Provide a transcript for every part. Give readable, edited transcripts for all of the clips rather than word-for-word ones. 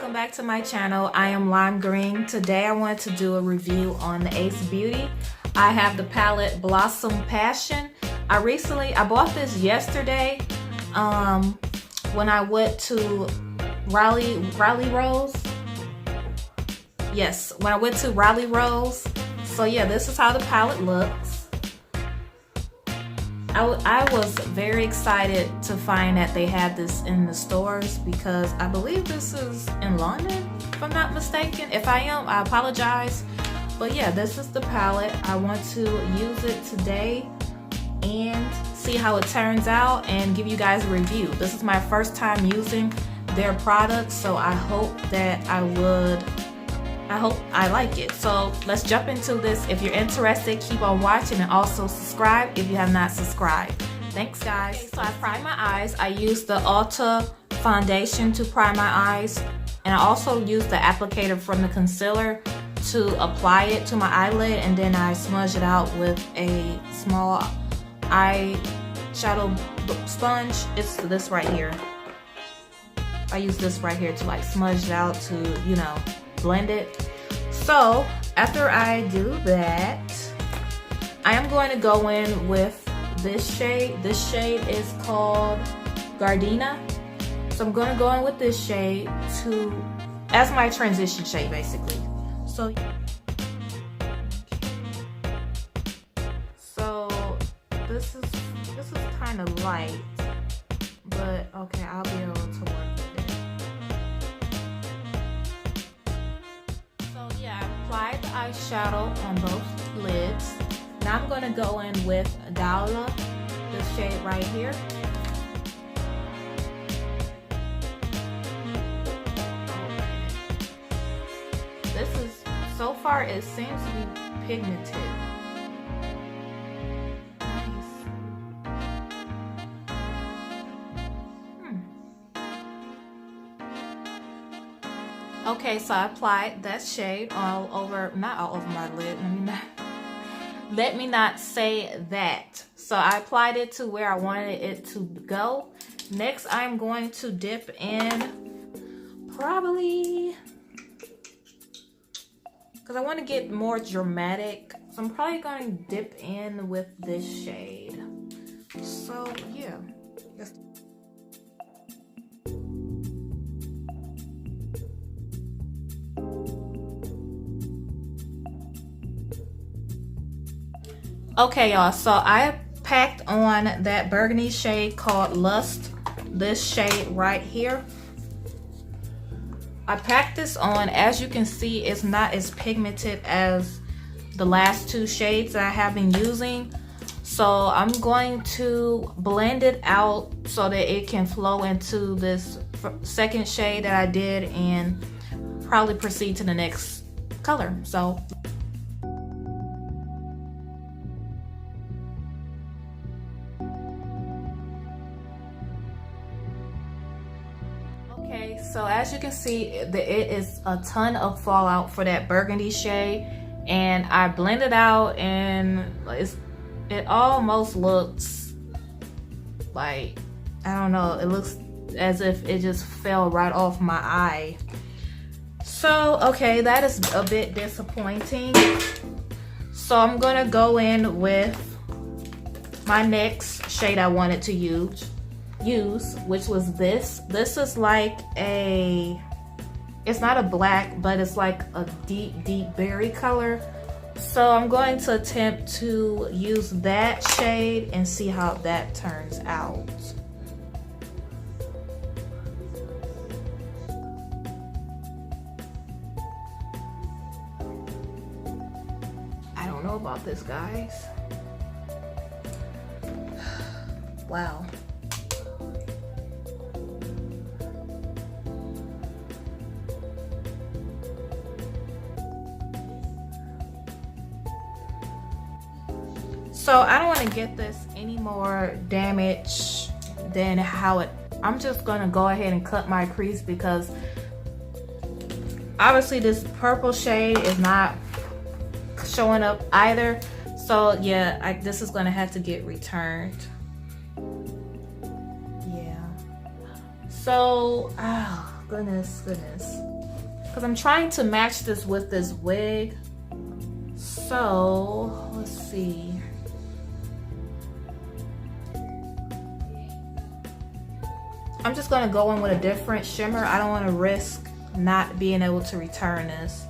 welcome back to my channel. I am Lime Green. Today I wanted to do a review on the Ace Beauty. I have the palette Blossom Passion. I bought this yesterday when I went to Raleigh Rose. Yes, when I went to Raleigh Rose. So yeah, this is how the palette looks. I was very excited to find that they had this in the stores because I believe this is in London, if I'm not mistaken. If I am, I apologize. But yeah, this is the palette. I want to use it today and see how it turns out and give you guys a review. This is my first time using their products, so I hope I like it. So let's jump into this. If you're interested, keep on watching and also subscribe if you have not subscribed. Thanks guys. Okay, so I prime my eyes. I use the Ulta foundation to prime my eyes, and I also use the applicator from the concealer to apply it to my eyelid, and then I smudge it out with a small eyeshadow sponge. It's this right here. I use this right here to like smudge it out to, you know, blend it. So after I do that, I am going to go in with this shade. This shade is called Gardenia. So I'm going to go in with this shade as my transition shade basically. So this is kind of light, but okay, I'll be able to work with it. So yeah, I applied the eyeshadow on both lids. Now I'm going to go in with Yall, this shade right here. This is, so far it seems to be pigmented. Okay, so I applied that shade all over, not all over my lid, let me not say that. So I applied it to where I wanted it to go. Next, I'm going to dip in probably, because I want to get more dramatic, so I'm probably going to dip in with this shade. So yeah. Okay y'all, so I packed on that burgundy shade called Lust, this shade right here. I packed this on. As you can see, it's not as pigmented as the last two shades that I have been using. So I'm going to blend it out so that it can flow into this second shade that I did and probably proceed to the next color. So okay, so as you can see, it is a ton of fallout for that burgundy shade, and I blended out, and it almost looks like, I don't know, it looks as if it just fell right off my eye. So okay, that is a bit disappointing. So I'm gonna go in with my next shade I wanted to use, which was this. This is like it's not a black, but it's like a deep berry color. So I'm going to attempt to use that shade and see how that turns out. I don't know about this, guys. Wow. So I don't want to get this any more damage than how I'm just going to go ahead and cut my crease, because obviously this purple shade is not showing up either. So yeah, this is going to have to get returned. Yeah. So, oh goodness. because I'm trying to match this with this wig. So let's see. I'm just gonna go in with a different shimmer. I don't want to risk not being able to return this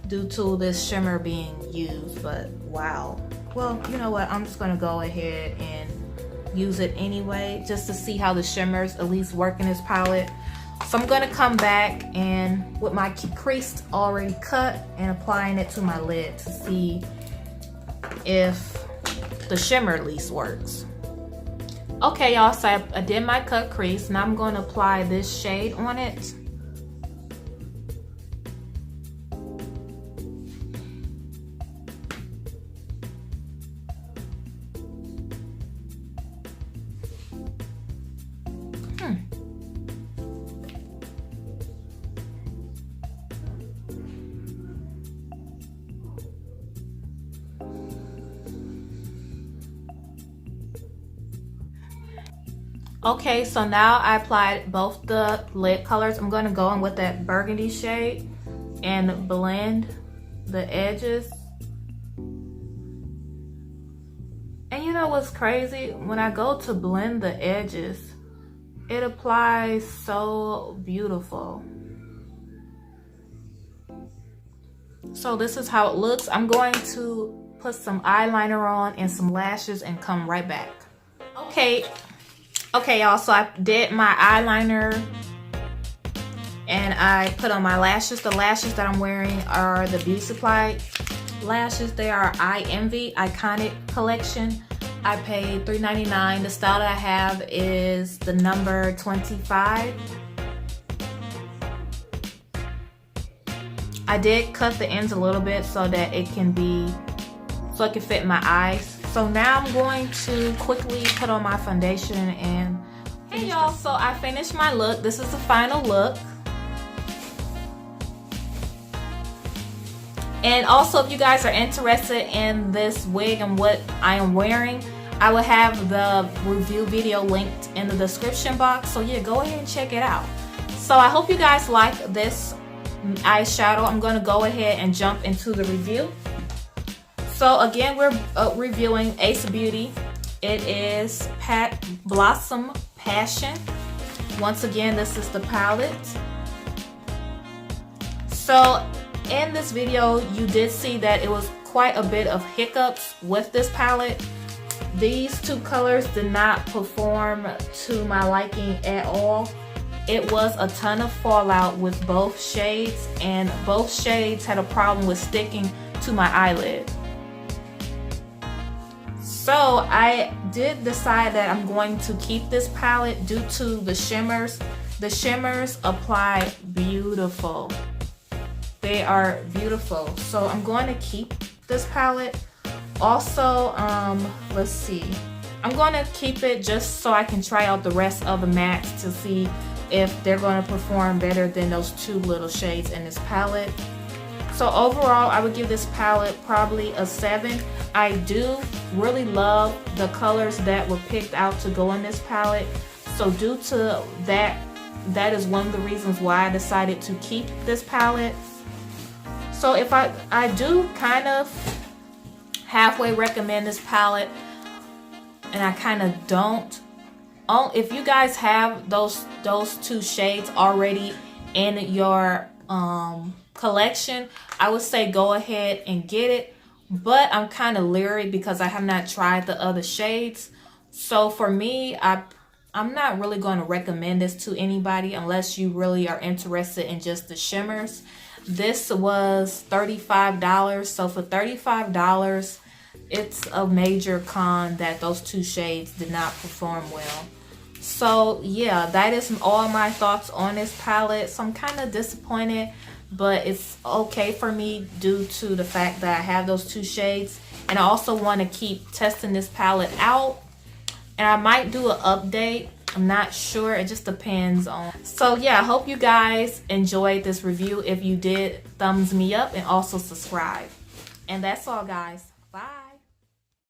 due to this shimmer being used, but wow. Well, you know what? I'm just gonna go ahead and use it anyway, just to see how the shimmers at least work in this palette. So I'm gonna come back and with my crease already cut and applying it to my lid to see if the shimmer at least works. Okay, y'all, so I did my cut crease. Now I'm gonna apply this shade on it. Okay, so now I applied both the lid colors. I'm going to go in with that burgundy shade and blend the edges. And you know what's crazy? When I go to blend the edges, it applies so beautiful. So this is how it looks. I'm going to put some eyeliner on and some lashes and come right back. Okay, y'all, so I did my eyeliner and I put on my lashes. The lashes that I'm wearing are the Beauty Supply lashes. They are I Envy Iconic Collection. I paid $3.99. The style that I have is the number 25. I did cut the ends a little bit so that it can fit my eyes. So now I'm going to quickly put on my foundation and hey y'all, so I finished my look. This is the final look. And also if you guys are interested in this wig and what I am wearing, I will have the review video linked in the description box. So yeah, go ahead and check it out. So I hope you guys like this eyeshadow. I'm going to go ahead and jump into the review. So again, we're reviewing Ace Beaute. It is Blossom Passion. Once again, this is the palette. So in this video, you did see that it was quite a bit of hiccups with this palette. These two colors did not perform to my liking at all. It was a ton of fallout with both shades, and both shades had a problem with sticking to my eyelid. So I did decide that I'm going to keep this palette due to the shimmers. The shimmers apply beautiful. They are beautiful. So I'm going to keep this palette. Also, let's see. I'm going to keep it just so I can try out the rest of the mattes to see if they're going to perform better than those two little shades in this palette. So overall, I would give this palette probably a 7. I do really love the colors that were picked out to go in this palette. So due to that, that is one of the reasons why I decided to keep this palette. So if I do kind of halfway recommend this palette, and I kind of don't. If you guys have those two shades already in your collection, I would say go ahead and get it, but I'm kind of leery because I have not tried the other shades. So for me, I'm not really going to recommend this to anybody unless you really are interested in just the shimmers. This was $35, so for $35, it's a major con that those two shades did not perform well. So yeah, that is all my thoughts on this palette. So I'm kind of disappointed, but it's okay for me due to the fact that I have those two shades, and I also want to keep testing this palette out, and I might do an update. I'm not sure, it just depends on. So yeah, I hope you guys enjoyed this review. If you did, thumbs me up and also subscribe. And that's all, guys. Bye.